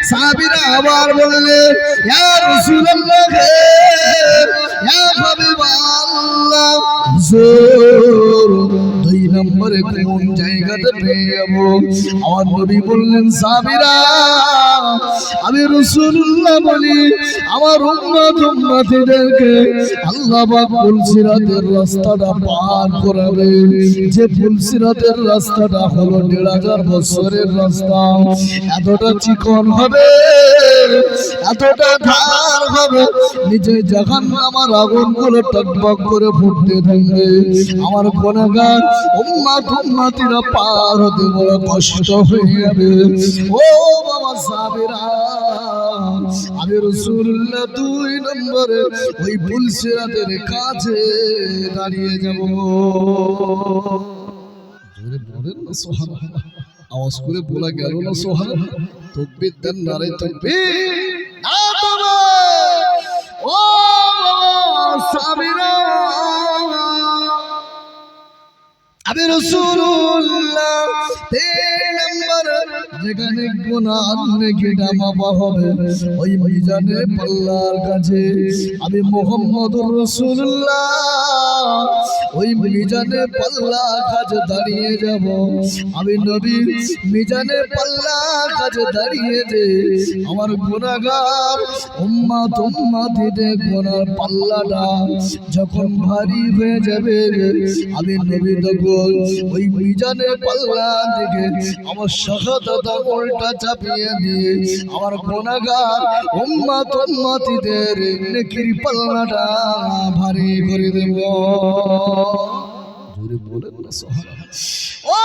সাহাবীরা আবার বললেন ইয়া রাসূলুল্লাহ ইয়া হাবিবাল্লাহ হুজুর দুই নম্বরে কোন জায়গাতে পেয়ে যাব? আমার নবী বললেন সাহাবীরা আমি রাসূলুল্লাহ বলি আমার উম্মতদেরকে আল্লাহ পাক পুলসিরাতের রাস্তাটা পার করাবে। যে পুলসিরাতের রাস্তাটা হলো ১৫০০ বছরের রাস্তা। এতটা চিকন হবে, এতটা ধার হবে, নিচে জাহান্নামের আগুনগুলো টকবক করে ফুটতে থাকবে। আমার গুনাহগার উম্মতিরা পার হতে বড় কষ্ট হয়ে যাবে। ও বাবা সাহাবীরা আমি রাসূলুল্লাহ ২ নম্বরে ওই পুলসিরাতের কাছে দাঁড়িয়ে যাব। জোরে বলেন না সুবহানাল্লাহ। আওয়াজ করে বলা গেল না সুবহানাল্লাহ। তাকবীর দেন, নারে তাকবীর। ও সাহাবীরা আমি রাসূলুল্লাহ ৩ নম্বর যেখানে গুনাহ নেকিটা মাপা হবে ওই মিজানের পাল্লার কাছে আমি মুহাম্মদুর রাসূলুল্লাহ ওই মিজানের পাল্লার কাছে দাঁড়িয়ে যাব। আমি নবী মিজানের পাল্লার কাছে দাঁড়িয়ে যে আমার গুনাহগার উম্মতিদের গুনার পাল্লাটা যখন ভারী হয়ে যাবে আমি নবী তখন ওই মিজানের পাল্লা থেকে আমার শাহাদাত আমলটা চাপিয়ে দিয়ে আমার গুনাহগার উম্মতিদের নেকির পাল্লাটা ভারী করে দেব। জোরে বলেন না সুবহানাল্লাহ। ও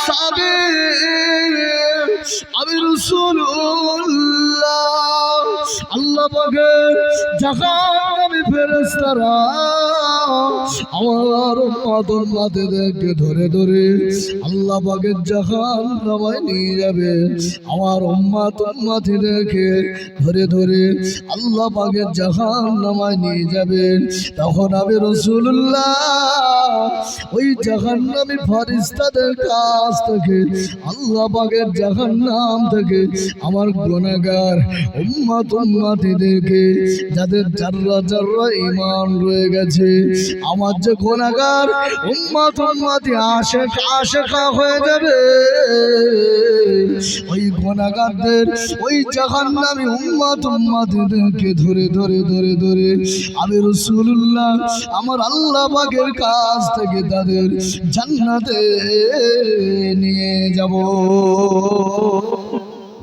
সাহাবী আমি রাসূলুল্লাহ আল্লাহ পাকের জাহান্নামী ফেরেশতারা আমার উম্মতদেরকে ধরে ধরে আল্লাহ পাকের জাহান্নামে নিয়ে যাবে। আমার উম্মতদেরকে ধরে ধরে আল্লাহ পাকের জাহান্নামে নিয়ে যাবে। তখন আমি রাসূলুল্লাহ ওই জাহান্নামী ফেরেশতাদের কাছ থেকে আল্লাহ পাকের জাহান্নাম থেকে আমার গুনাহগার উম্মতিদেরকে যাদের যাররা যাররা ঈমান রয়ে গেছে আমার যে গুনাহগার উম্মতি আশিকা হয়ে যাবে ওই গুনাহগারদের ওই জাহান্নামী উম্মতিদেরকে ধরে ধরে ধরে ধরে আমি রাসূলুল্লাহ আমার আল্লাহ পাকের কাছ থেকে তাদের জান্নাতে নিয়ে যাব।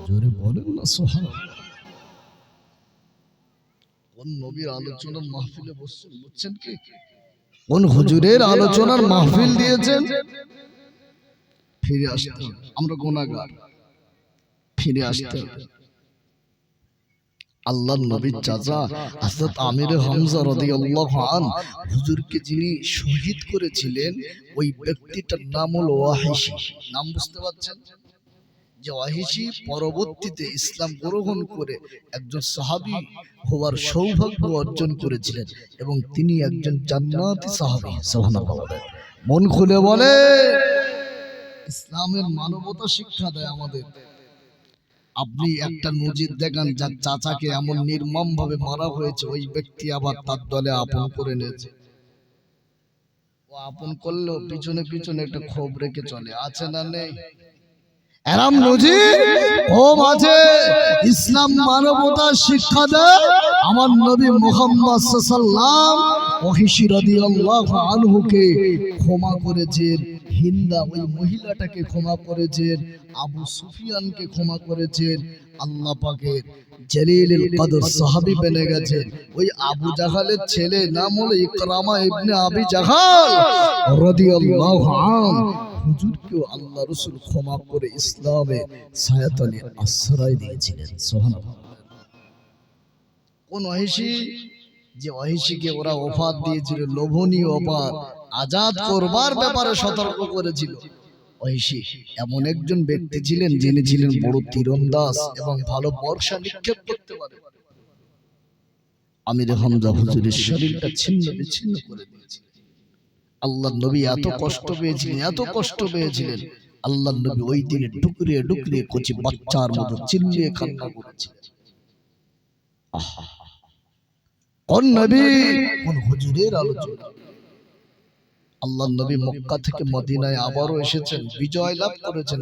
জোরে বলেন না সুবহানাল্লাহ। কোন নবীর আলোচনার মাহফিলে বসছেন বুঝছেন কি? কোন হুজুরের আলোচনার মাহফিল দিয়েছেন? ফিরে আসতে আমরা গুনাহগার, ফিরে আসতে আল্লাহর নবীর চাচা হযরত আমির হামজা রাদিয়াল্লাহু আনহু হুজুরকে যিনি শহীদ করেছিলেন ওই ব্যক্তিটার নাম হলো ওয়াহিশী। নাম বুঝতে পারছেন? যে ওয়াহিশী পরবর্তীতে ইসলাম গ্রহণ করে একজন সাহাবী হওয়ার সৌভাগ্য অর্জন করেছিলেন এবং তিনি একজন জান্নাতি সাহাবী। সুবহানাল্লাহ। মন খুলে বলে ইসলামের মানবতা শিক্ষা দেয় আমাদের। আপনি একটা নজির দেখান যার চাচাকে এমন নির্মম ভাবে মারা হয়েছে ওই ব্যক্তি আবার তার দলে আপন করে নিয়েছে। ও আপন করলেও পিছনে পিছনে একটা ক্ষোভ রেখে চলে, আছে না নেই? এরম নজির ও মাঝে ইসলাম মানবতার শিক্ষা দেয়। আমার নবী মুহাম্মদ সাল্লাল্লাহু ওয়াহিশী রাদিয়াল্লাহু আনহুকে ক্ষমা করেছেন, হিন্দা ওই মহিলাটাকে ক্ষমা করেছেন, আবু সুফিয়ানকে ক্ষমা করেছেন। আল্লাহ পাকের জলিলুল কদর সাহাবী বনে গেছেন ওই আবু জাহালের ছেলে নাম হলো ইকরামা ইবনে আবি জাহাল রাদিয়াল্লাহু আনহু। হুজুরকেও আল্লাহ রাসূল ক্ষমা করে ইসলামে ছায়াতলে আশ্রয় দিয়েছিলেন। সুবহানাল্লাহ। কোন ওয়াহিশী? যে ওয়াহিশীকে ওরা ওফাত দিয়েছিল, লোভনীয় ওফাত, আজাদ করবার ব্যাপারে সতর্ক করেছিল। ওয়াহিশী এমন একজন ব্যক্তি ছিলেন যিনি ছিলেন বড় তীরন্দাজ এবং ভালো বর্ষা নিক্ষেপ করতে পারে। আমির হামজা হুজুরের শরীরটা ছিন্ন বিচ্ছিন্ন করে দিয়েছিলেন। আল্লাহর নবী এত কষ্ট পেয়েছিলেন, এত কষ্ট পেয়েছিলেন। আল্লাহর নবী ওই দিনে ডুকরিয়ে ডুকরিয়ে কচি বাচ্চার মতো চিল্লিয়ে কান্না করেছিলেন। কোন নবী, কোন হুজুরের আলোচনা। আল্লাহর নবী মক্কা থেকে মদিনায় আবারও এসেছেন, বিজয় লাভ করেছেন।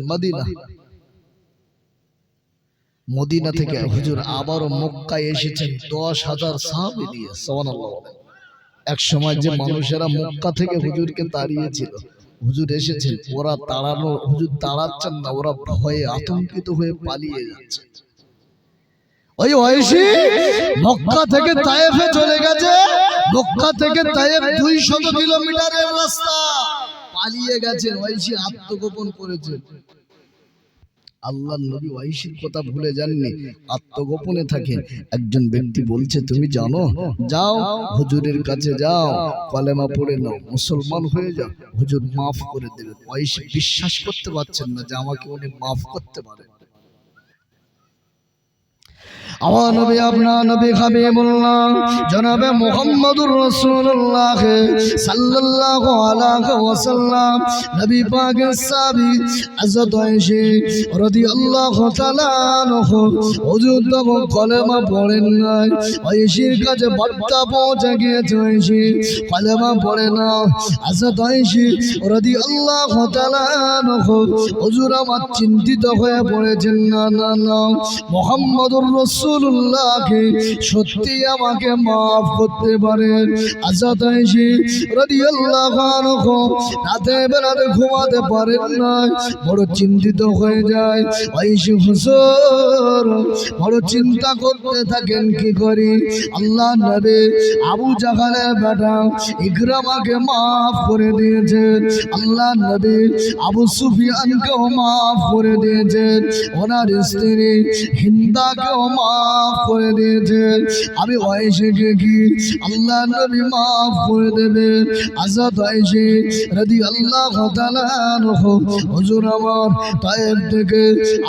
মদিনা থেকে হুজুর আবারও মক্কায় এসেছেন 10,000 সাহাবী নিয়ে। সুবহানাল্লাহ। এক সময় যে মানুষেরা মক্কা থেকে হুজুরকে তাড়িয়েছিল, হুজুর এসেছেন, ওরা তাড়ানো, হুজুর তাড়াচ্ছেন না, ওরা ভয়ে আতঙ্কিত হয়ে পালিয়ে যাচ্ছে। ওই ওয়াইসি মক্কা থেকে তায়েফে চলে গেছে, মক্কা থেকে তায়েফ 200 কিলোমিটারের রাস্তা, পালিয়ে গেছেন। ওয়াইসি আত্মগোপন করেছেন। আল্লাহর নবী ওয়াইসির কথা ভুলে যাননি, আত্মগোপনে থাকেন। একজন ব্যক্তি বলছে, তুমি জানো, যাও হুজুরের কাছে যাও, কলেমা পড়ে নাও, মুসলমান হয়ে যাও, হুজুর মাফ করে দেবেন। ওয়াইসি বিশ্বাস করতে পারছেন না যে আমাকে উনি মাফ করতে পারেন। আমার নবী, আপনার নবী হাবিবুল্লাহ জনাবে মুহাম্মদুর রাসূলুল্লাহ সাল্লাল্লাহু আলাইহি ওয়াসাল্লাম নবী পাকের সাহাবী হযরত আয়েশা রাদিয়াল্লাহু তাআলা আনহা হুজুর তখন কলেমা পড়েন নাই। আয়েশার কাছে বার্তা পৌঁছে গিয়েছে, আয়েশা কলেমা পড়ে না। হযরত আয়েশা রাদিয়াল্লাহু তাআলা আনহা হুজুর আমার চিন্তিত হয়ে পড়েছেন, না না না, মুহাম্মদুর রাসূলুল্লাহকে সত্যি আমাকে maaf করতে পারেন। হযরত আয়েশা রাদিয়াল্লাহু আনহা রাতে বেলাতে ঘুমাতে পারেন না, বড় চিন্তিত হয়ে যায়। আয়েশা হুজুর বড় চিন্তা করতে থাকেন, কি করি। আল্লাহর নবী আবু জাহলের বেটা ইকরামাকে maaf করে দিয়েছেন, আল্লাহর নবী আবু সুফিয়ানকেও maaf করে দিয়েছেন, ওনার স্ত্রী হিন্দাকেও maaf করে দিয়েছেন। আমি আয়েশাকে কি আল্লাহর নবী maaf করে দেবেন? হযরত আয়েশা রাদিয়াল্লাহু তাআলা আনহা হুজুর আমার তায়েফ থেকে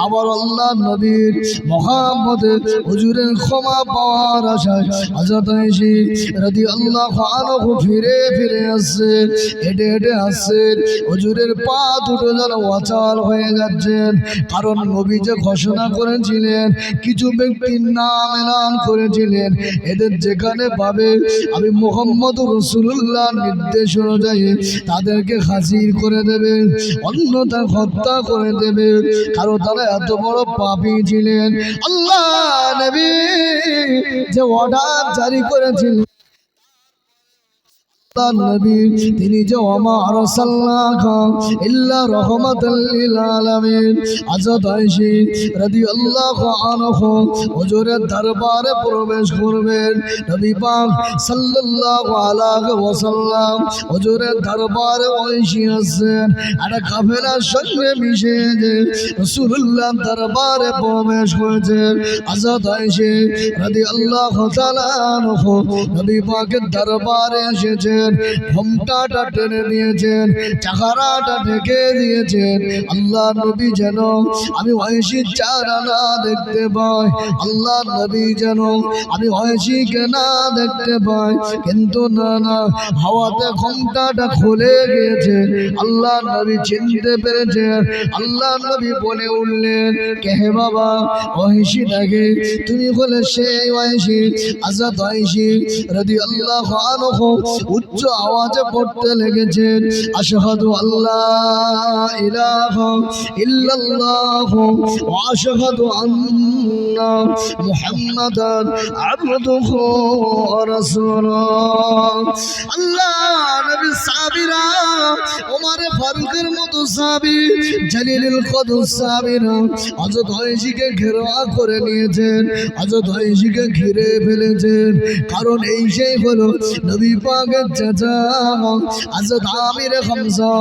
আবার আল্লাহর নবীর মুহাম্মদ হুজুরের ক্ষমা পাওয়ার আশায় হযরত আয়েশা রাদিয়াল্লাহু আনহা ফিরে ফিরে আসছে, হেঁটে হেঁটে আসছেন। হুজুরের পা দুটো যেন অচল হয়ে যাচ্ছেন, কারণ নবী যে ঘোষণা করেছিলেন, কিছু ব্যক্তির নাম এলান করেছিলেন, এদের যেখানে পাবে আমি মুহাম্মদুর রাসূলুল্লাহ নির্দেশ অনুযায়ী তাদেরকে হাজির করে দেবে, অন্যথা হত্যা করে দেবে, কারণ তারা এত বড় পাপী ছিলেন। আল্লাহ নবী যে অর্ডার জারি করেছিলেন, নবী তিনি যে ওমা আরসালনাকা ইল্লা রাহমাতাল লিল আলামিন। হযরত আয়েশা রাদিয়াল্লাহু আনহা হুজুরের দরবারে প্রবেশ করবেন। নবী পাক সাল্লাল্লাহু আলাইহি ওয়াসাল্লাম হুজুরের দরবারে বসে আছেন, আর কাফেলার সঙ্গে মিশে যে রাসূলুল্লাহ দরবারে প্রবেশ করেছেন। হযরত আয়েশা রাদিয়াল্লাহু তাআলা আনহা নবী পাকের দরবারে এসেছেন, ঘোমটাটা টেনে নিয়েছেন, চাকারাটা ঢেকে দিয়েছেন। আল্লাহ নবী যেন আমি আয়েশার চেহারা দেখতে পাই, আল্লাহ নবী যেন আমি আয়েশাকে না দেখতে পাই, কিন্তু না না, হাওয়াতে ঘোমটাটা খুলে গিয়েছে। আল্লাহ নবী চিনতে পেরেছেন। আল্লাহ নবী বলে উঠলেন, কে হে বাবা? আয়েশা নাকি? তুমি বলে সেই আয়েশা? হযরত আয়েশা রাদিয়াল্লাহু আনহা উচ্চ আওয়াজে পড়তে লেগেছেন, আশহাদু আল্লাহ ইলাহা ইল্লাল্লাহু ওয়া আশহাদু আন্না মুহাম্মাদান আবদুহু ওয়া রাসূলুহু। আল্লাহ নবী সাহাবীরা, ওমর ফারুকের মতো সাহাবী, জলিলুল কদর সাহাবীরা হযরত আয়েশাকে ঘেরাও করে নিয়েছেন, হযরত আয়েশাকে ঘিরে ফেলেছেন, কারণ এই সেই হলো নবী পাকের চাচা হযরত আমির হামজা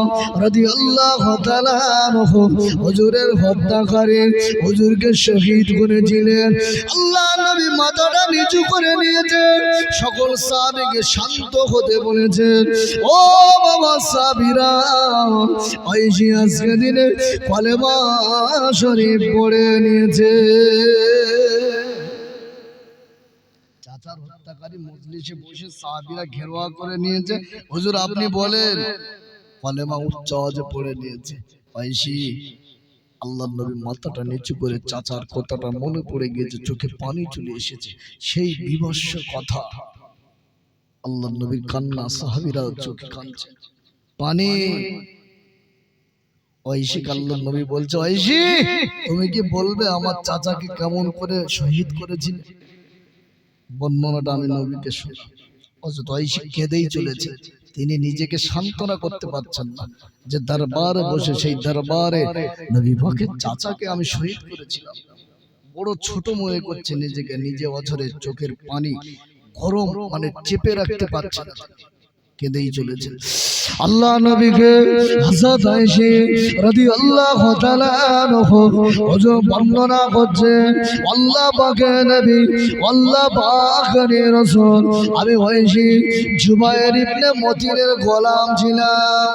রাদিয়াল্লাহু তাআলা আনহু হুজুরের হত্যাকারী, হুজুরকে শহীদ করেছিলেন। আল্লাহ নবী মাথাটা নিচু করে নিয়েছেন, সকল সাহাবীকে শান্ত হতে বলেছেন। ও বাবা সাহাবীরা, আয়েশা আজকে দিনে কলেমা শরীফ পড়ে নিয়েছে। চাচার হত্যাকারী মজলিসে বসে সাহাবীরা ঘেরাও করে নিয়েছে, হুজুর আপনি বলেন, কলেমা উচ্চ আওয়াজে পড়ে নিয়েছে। ঐশী আল্লাহ নবী মাথাটা নিচু করে চাচার কথাটা মনে পড়ে গিয়েছে, চোখে পানি চলে এসেছে। সেই বিভৎস কথা, আল্লাহ নবীর কান্না, সাহাবীরা চোখে কাঁদছে, পানি। ঐশী আল্লাহ নবী বলছে, ঐশী তুমি কি বলবে আমার চাচাকে কেমন করে শহীদ করেছিল? বর্ণনাটা আমি নবীকে শোনাব। অথচ ঐশী কেঁদেই চলেছে। তিনি নিজেকে সান্ত্বনা করতে পারছেন না যে দরবারে বসে, সেই দরবারে নবী পাকের চাচাকে আমি শহীদ করেছিলাম। বড় ছোট মনে করছে নিজেকে, নিজে অঝরে চোখের পানি গরম মানে চেপে রাখতে পারছে না, কেঁদেই চলেছে। আল্লাহ নবীকে হযরত আয়েশা রাদিয়াল্লাহু তাআলা আনহা ওযো বর্ণনা করছেন, আল্লাহ পাকের নবী, আল্লাহ পাকের রাসূল, আমি আয়েশা জুবায়ের ইবনে মুতিনের গোলাম ছিলাম।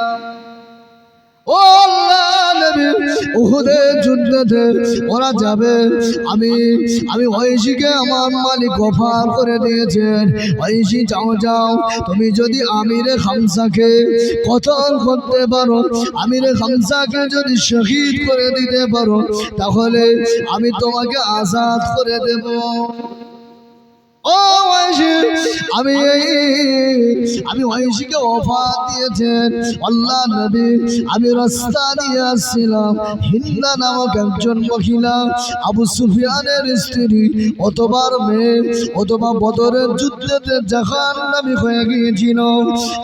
ও আল্লাহ নবী, উহুদের যুদ্ধে ওরা যাবে, আমি ঐশীকে আমার মালিক অফার করে দিয়েছেন, ঐশী যাও যাও, তুমি যদি আমিরে হামজাকে কতল করতে পারো, আমিরে হামজাকে যদি শহীদ করে দিতে পারো, তাহলে আমি তোমাকে আজাদ করে দেব। ও ঐশী, আমি ঐশীকে অফার দিয়েছেন আল্লাহ নবী। আমি রাস্তা দিয়ে আসছিলাম, হিন্দা নামক একজন মহিলা, আবু সুফিয়ানের স্ত্রী অতবার মেয়ে, অথবা বদরের যুদ্ধে জাহান্নামী হয়ে গিয়েছিল।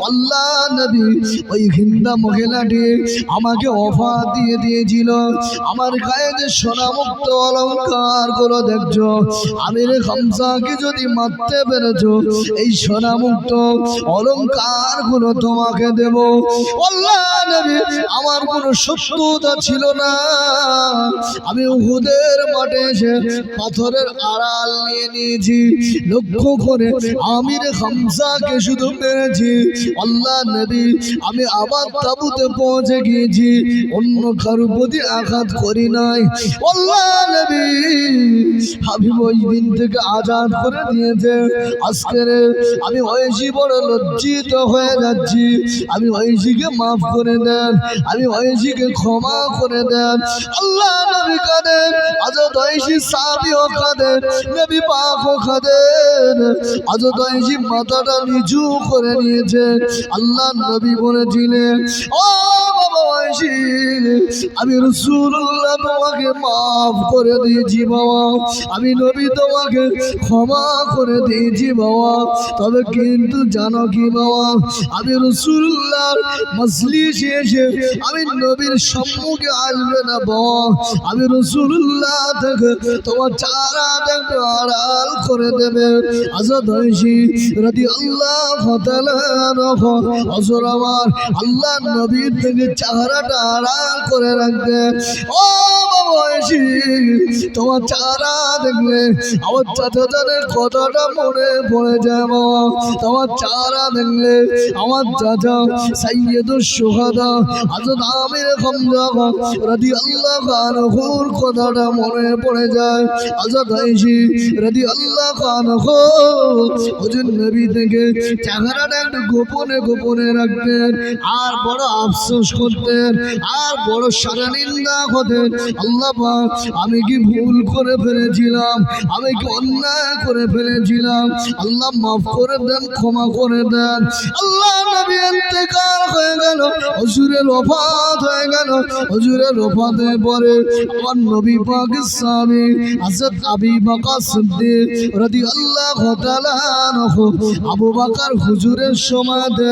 আল্লাহ নবী ওই হিন্দা মহিলাটি আমাকে অফার দিয়ে দিয়েছিল, আমার গায়ে যে সোনামুক্ত অলঙ্কার গুলো দেখছো, আমির হামজাকে যদি মারতে পেরেছো, এই সোনামুক্ত অলঙ্কার গুলো তোমাকে দেব। আল্লাহ নবী, আমার কোনো শত্রুতা ছিল না, আমি উহুদের মাঠে এসে পাথরের আড়াল নিয়ে নিয়েছি, লক্ষ্য করে আমির হামজাকে শুধু মেরেছি। আল্লাহ নবী, আমি আবার তাবুতে পৌঁছে গিয়েছি, অন্য কারো প্রতি আঘাত করি নাই। আল্লাহ নবী, আমি ওই দিন থেকে আজাদ করে দিয়েছে। আজকের আমি ঐশী বড় লজ্জিত হয়ে যাচ্ছি, আমি ঐশীকে মাফ করে দেন, আমি ঐশীকে ক্ষমা করে দেন। আল্লাহ নবী কাঁদেন, হযরত ঐশী সাহাবীও কাঁদেন, নবী পাকও কাঁদেন। হযরত ঐশী মাথাটা নিচু করে নিয়েছেন। আল্লাহ নবী বলেছিলেন, ও বাবা ঐশী, আমি রাসূলুল্লাহ তোমাকে মাফ করে দিয়েছি বাবা, আমি নবী তোমাকে ক্ষমা করে দিয়েছি বাবা। তবে কিন্তু জানো কি বাবা, আমি রাসূলুল্লাহর মজলিসে এসে আমি নবীর সম্মুখে আসবে না বাবা, আমি রাসূলুল্লাহ থেকে তোমার চারা দেখতে আড়াল করে দেবে। হযরত ঐশী রাদিয়াল্লাহু তাআলা আনহা হযরত আমার আল্লাহ নবীর থেকে চেহারাটা আড়াল করে রাখবে। ও বাবা ঐশী, তোমার চারা দেখলে আমার চাচাদের কথাটা মনে পড়ে যায় বাবা, তোমার চারা দেখলে আমার চাচা সাইয়্যিদুশ শুহাদা হযরত আমির হামজা রাদিয়াল্লাহু আনহুর কথাটা মনে পড়ে যায়। হযরত ঐশী রাদিয়াল্লাহু আনহু হুজুর নবী থেকে চেহারাটা একটু গোপনে গোপনে রাখতেন, আর বড় আফসোস করতেন, আর বড় শরমিন্দা হতেন। আল্লাহ পাক, আমি কি ভুল করে ফেলেছিলাম, আমি কি অন্যায় করে ফেলেছিলাম, আল্লাহ মাফ করে দেন, ক্ষমা করে দেন। আল্লাহ নবী ইন্তেকাল হয়ে গেল, হুজুরের ওফাত হয়ে গেল। হুজুরের ওফাতের পরে আমার নবী পাকের সাহাবী হযরত আবু বকর সিদ্দিক রাদিয়াল্লাহু তাআলা আনহু, আবু বকর হুজুরের সময়তে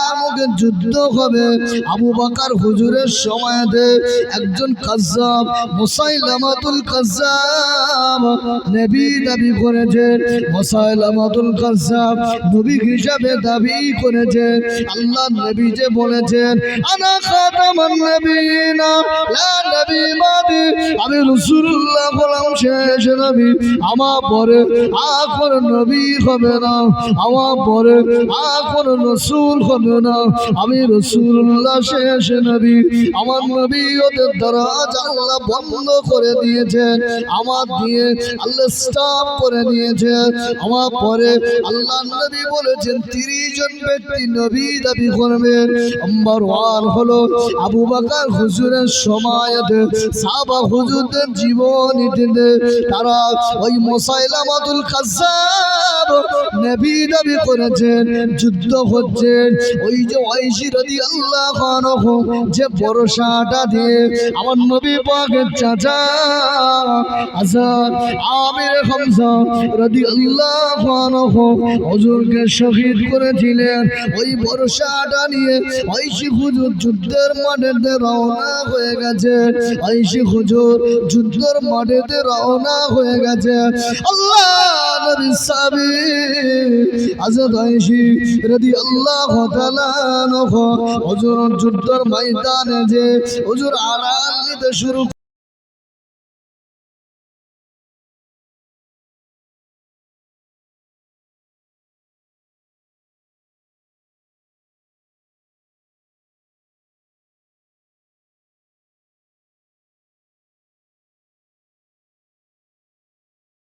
এমন যুদ্ধ হবে, আবু বকর হুজুরের সময়তে একজন কাজ্জাব মুসাইলামাতুল কাজ্জাব নবী দাবি করেছেন, মুসাইলামাতুল কাজ্জাব নবী হিসাবে দাবি করেছেন। আল্লাহ নবী যে বলেছেন, আনা খাতামান নবিয়িনা লা নবী বাদি, আমি রাসূলুল্লাহ হলাম শেষ নবী, আমার পরে আর কোন নবী হবে না, আমার পরে আর কোন রাসূল হবে না। আমি রাসূলুল্লাহ শেষ নবী। আমার নবীদের দরজা আল্লাহ বন্ধ করে দিয়েছে, আমার দিয়ে আল্লাহ স্টপ করে দিয়েছে। আমার পরে আল্লাহ নবী বলেছেন 30 জন ব্যক্তি নবী দাবি করবে। নাম্বার 1 হলো আবু বকর হুজুরের সময়তে সাহাবা হুজুরদের জীবনীতে তারা ওই মুসাইলামাতুল কাজ্জাব নবী দাবি করেছেন, যুদ্ধ হচ্ছে। ওই যে ওয়াইসি রাদিয়াল্লাহু আনহু যে ভরসাটা দিয়ে আমার নবী পাকের চাচা হযরত আমির হামজা রাদিয়াল্লাহু আনহু হুজুরকে শহীদ করেছিলেন, ওই ভরসাটা নিয়ে ওয়াইসি হুজুর যুদ্ধের মাঠে রওনা হয়ে গেছে। ওয়াইসি হুজুর যুদ্ধের মাঠে রওনা হয়ে গেছে। আল্লাহ নবী সাহাবী হযরত ওয়াইসি রাদিয়াল্লাহু তাআলা হুজুর যুদ্ধের ময়দানে যে হুজুর আড়াল নিতে শুরু